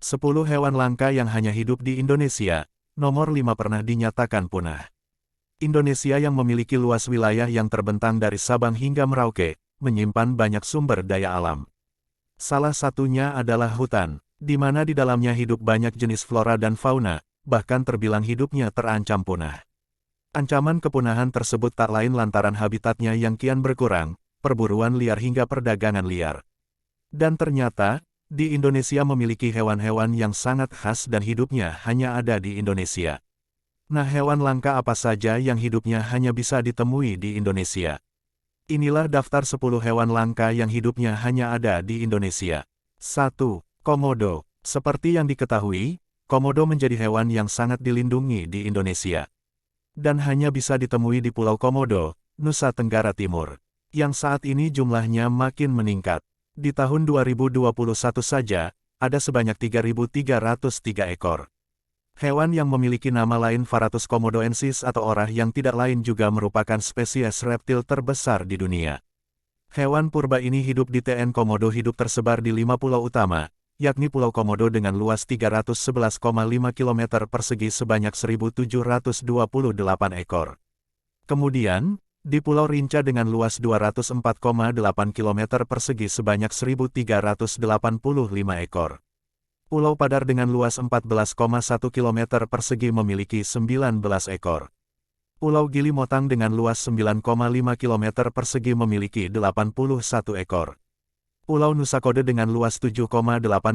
10 hewan langka yang hanya hidup di Indonesia. Nomor 5 pernah dinyatakan punah. Indonesia yang memiliki luas wilayah yang terbentang dari Sabang hingga Merauke, menyimpan banyak sumber daya alam. Salah satunya adalah hutan, di mana di dalamnya hidup banyak jenis flora dan fauna, bahkan terbilang hidupnya terancam punah. Ancaman kepunahan tersebut tak lain lantaran habitatnya yang kian berkurang, perburuan liar hingga perdagangan liar. Dan ternyata, di Indonesia memiliki hewan-hewan yang sangat khas dan hidupnya hanya ada di Indonesia. Nah, hewan langka apa saja yang hidupnya hanya bisa ditemui di Indonesia? Inilah daftar 10 hewan langka yang hidupnya hanya ada di Indonesia. 1. Komodo. Seperti yang diketahui, komodo menjadi hewan yang sangat dilindungi di Indonesia. Dan hanya bisa ditemui di Pulau Komodo, Nusa Tenggara Timur, yang saat ini jumlahnya makin meningkat. Di tahun 2021 saja, ada sebanyak 3.303 ekor. Hewan yang memiliki nama lain Varus komodoensis atau orah yang tidak lain juga merupakan spesies reptil terbesar di dunia. Hewan purba ini hidup di TN Komodo hidup tersebar di 5 pulau utama, yakni Pulau Komodo dengan luas 311,5 km persegi sebanyak 1.728 ekor. Kemudian, di Pulau Rinca dengan luas 204,8 km persegi sebanyak 1.385 ekor. Pulau Padar dengan luas 14,1 km persegi memiliki 19 ekor. Pulau Gili Motang dengan luas 9,5 km persegi memiliki 81 ekor. Pulau Nusa Kode dengan luas 7,8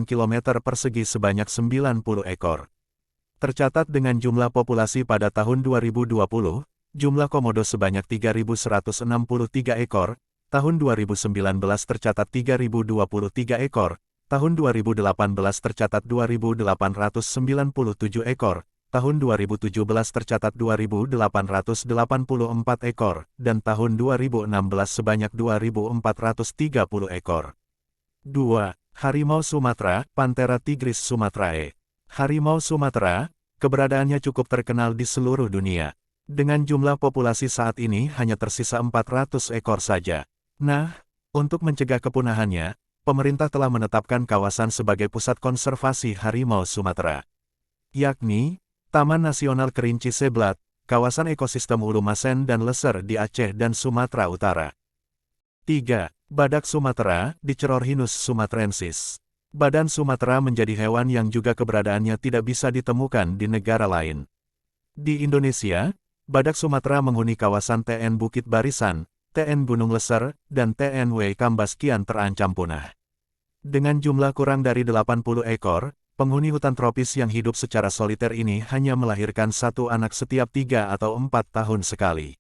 km persegi sebanyak 90 ekor. Tercatat dengan jumlah populasi pada tahun 2020, jumlah komodo sebanyak 3.163 ekor, tahun 2019 tercatat 3.023 ekor, tahun 2018 tercatat 2.897 ekor, tahun 2017 tercatat 2.884 ekor, dan tahun 2016 sebanyak 2.430 ekor. 2. Harimau Sumatera, Panthera tigris sumatrae. Harimau Sumatera, keberadaannya cukup terkenal di seluruh dunia. Dengan jumlah populasi saat ini hanya tersisa 400 ekor saja. Nah, untuk mencegah kepunahannya, pemerintah telah menetapkan kawasan sebagai pusat konservasi harimau Sumatera, yakni Taman Nasional Kerinci Seblat, kawasan ekosistem Ulumasen dan Leser di Aceh dan Sumatera Utara. 3. Badak Sumatera, Dicerorhinus sumatrensis. Badan Sumatera menjadi hewan yang juga keberadaannya tidak bisa ditemukan di negara lain. Di Indonesia, badak Sumatera menghuni kawasan TN Bukit Barisan, TN Gunung Leser, dan TNW Kambas kian terancam punah. Dengan jumlah kurang dari 80 ekor, penghuni hutan tropis yang hidup secara soliter ini hanya melahirkan satu anak setiap 3 atau 4 tahun sekali.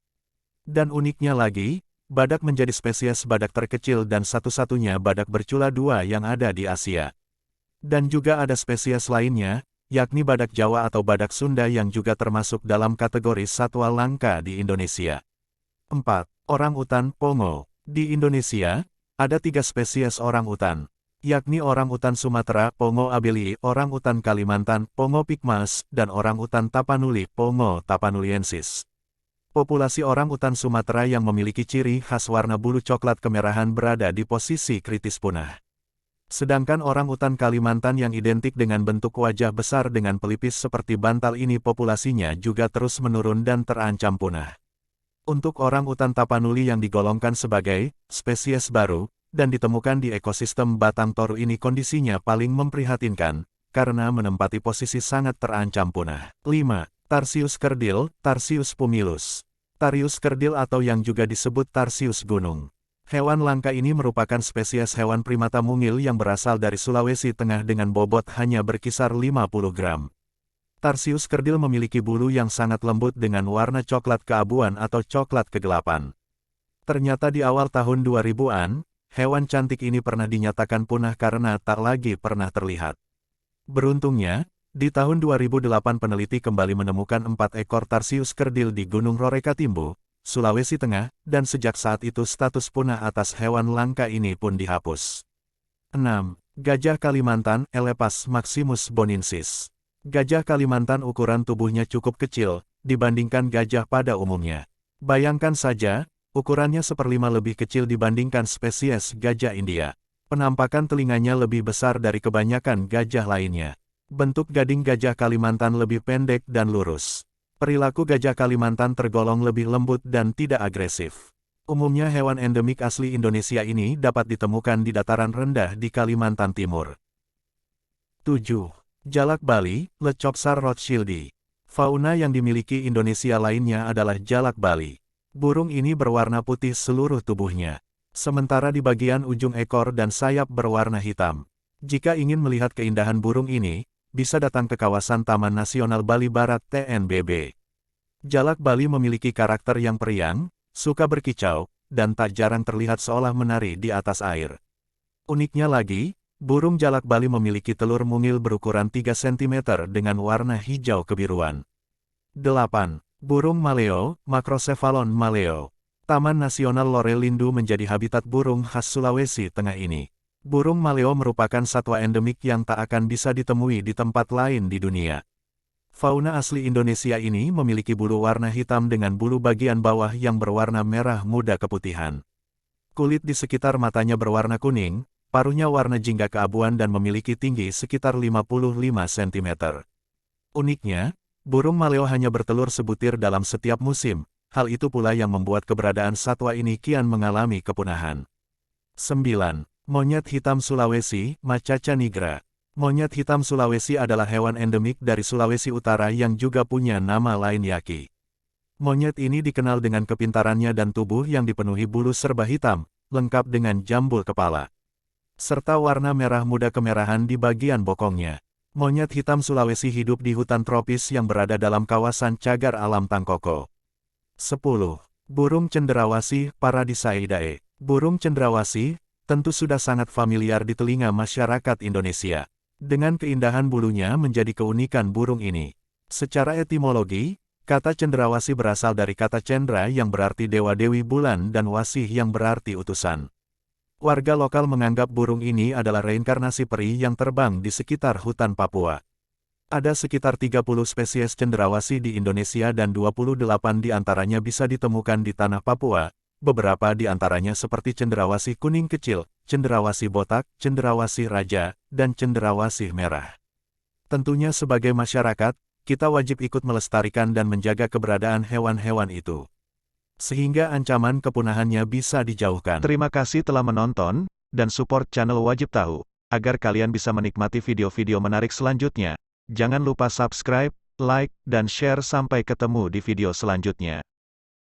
Dan uniknya lagi, badak menjadi spesies badak terkecil dan satu-satunya badak bercula 2 yang ada di Asia. Dan juga ada spesies lainnya, yakni badak Jawa atau badak Sunda yang juga termasuk dalam kategori satwa langka di Indonesia. 4. Orang-utan Pongo. Di Indonesia, ada 3 spesies orang-utan, yakni orang-utan Sumatera, Pongo abelii, orang-utan Kalimantan, Pongo pygmaeus, dan orang-utan Tapanuli, Pongo tapanuliensis. Populasi orang-utan Sumatera yang memiliki ciri khas warna bulu coklat kemerahan berada di posisi kritis punah. Sedangkan orang-utan Kalimantan yang identik dengan bentuk wajah besar dengan pelipis seperti bantal ini populasinya juga terus menurun dan terancam punah. Untuk orang-utan Tapanuli yang digolongkan sebagai spesies baru, dan ditemukan di ekosistem Batang Toru ini kondisinya paling memprihatinkan, karena menempati posisi sangat terancam punah. 5. Tarsius kerdil, Tarsius pumilus. Tarsius kerdil atau yang juga disebut Tarsius gunung. Hewan langka ini merupakan spesies hewan primata mungil yang berasal dari Sulawesi Tengah dengan bobot hanya berkisar 50 gram. Tarsius kerdil memiliki bulu yang sangat lembut dengan warna coklat keabuan atau coklat kegelapan. Ternyata di awal tahun 2000-an, hewan cantik ini pernah dinyatakan punah karena tak lagi pernah terlihat. Beruntungnya, di tahun 2008 peneliti kembali menemukan 4 ekor Tarsius kerdil di Gunung Rorekatimbu, Sulawesi Tengah, dan sejak saat itu status punah atas hewan langka ini pun dihapus. 6. Gajah Kalimantan, Elepas maximus bonensis. Gajah Kalimantan ukuran tubuhnya cukup kecil, dibandingkan gajah pada umumnya. Bayangkan saja, ukurannya 1/5 lebih kecil dibandingkan spesies gajah India. Penampakan telinganya lebih besar dari kebanyakan gajah lainnya. Bentuk gading gajah Kalimantan lebih pendek dan lurus. Perilaku gajah Kalimantan tergolong lebih lembut dan tidak agresif. Umumnya hewan endemik asli Indonesia ini dapat ditemukan di dataran rendah di Kalimantan Timur. 7. Jalak Bali, Lecopsar rothschildi. Fauna yang dimiliki Indonesia lainnya adalah jalak Bali. Burung ini berwarna putih seluruh tubuhnya. Sementara di bagian ujung ekor dan sayap berwarna hitam. Jika ingin melihat keindahan burung ini, bisa datang ke kawasan Taman Nasional Bali Barat (TNBB). Jalak Bali memiliki karakter yang periang, suka berkicau, dan tak jarang terlihat seolah menari di atas air. Uniknya lagi, burung jalak Bali memiliki telur mungil berukuran 3 cm dengan warna hijau kebiruan. 8. Burung maleo, Macrocephalon maleo. Taman Nasional Lore-Lindu menjadi habitat burung khas Sulawesi Tengah ini. Burung maleo merupakan satwa endemik yang tak akan bisa ditemui di tempat lain di dunia. Fauna asli Indonesia ini memiliki bulu warna hitam dengan bulu bagian bawah yang berwarna merah muda keputihan. Kulit di sekitar matanya berwarna kuning, paruhnya warna jingga keabuan dan memiliki tinggi sekitar 55 cm. Uniknya, burung maleo hanya bertelur sebutir dalam setiap musim. Hal itu pula yang membuat keberadaan satwa ini kian mengalami kepunahan. 9. Monyet hitam Sulawesi, Macaca nigra. Monyet hitam Sulawesi adalah hewan endemik dari Sulawesi Utara yang juga punya nama lain yaki. Monyet ini dikenal dengan kepintarannya dan tubuh yang dipenuhi bulu serba hitam, lengkap dengan jambul kepala, serta warna merah muda kemerahan di bagian bokongnya. Monyet hitam Sulawesi hidup di hutan tropis yang berada dalam kawasan cagar alam Tangkoko. 10. Burung cendrawasih, Paradiseidae. Burung cendrawasih tentu sudah sangat familiar di telinga masyarakat Indonesia. Dengan keindahan bulunya menjadi keunikan burung ini. Secara etimologi, kata cendrawasih berasal dari kata cendra yang berarti dewa-dewi bulan dan wasih yang berarti utusan. Warga lokal menganggap burung ini adalah reinkarnasi peri yang terbang di sekitar hutan Papua. Ada sekitar 30 spesies cendrawasih di Indonesia dan 28 di antaranya bisa ditemukan di tanah Papua, beberapa di antaranya seperti cendrawasih kuning kecil, cendrawasih botak, cendrawasih raja, dan cendrawasih merah. Tentunya sebagai masyarakat, kita wajib ikut melestarikan dan menjaga keberadaan hewan-hewan itu, sehingga ancaman kepunahannya bisa dijauhkan. Terima kasih telah menonton, dan support channel Wajib Tahu, agar kalian bisa menikmati video-video menarik selanjutnya. Jangan lupa subscribe, like, dan share sampai ketemu di video selanjutnya.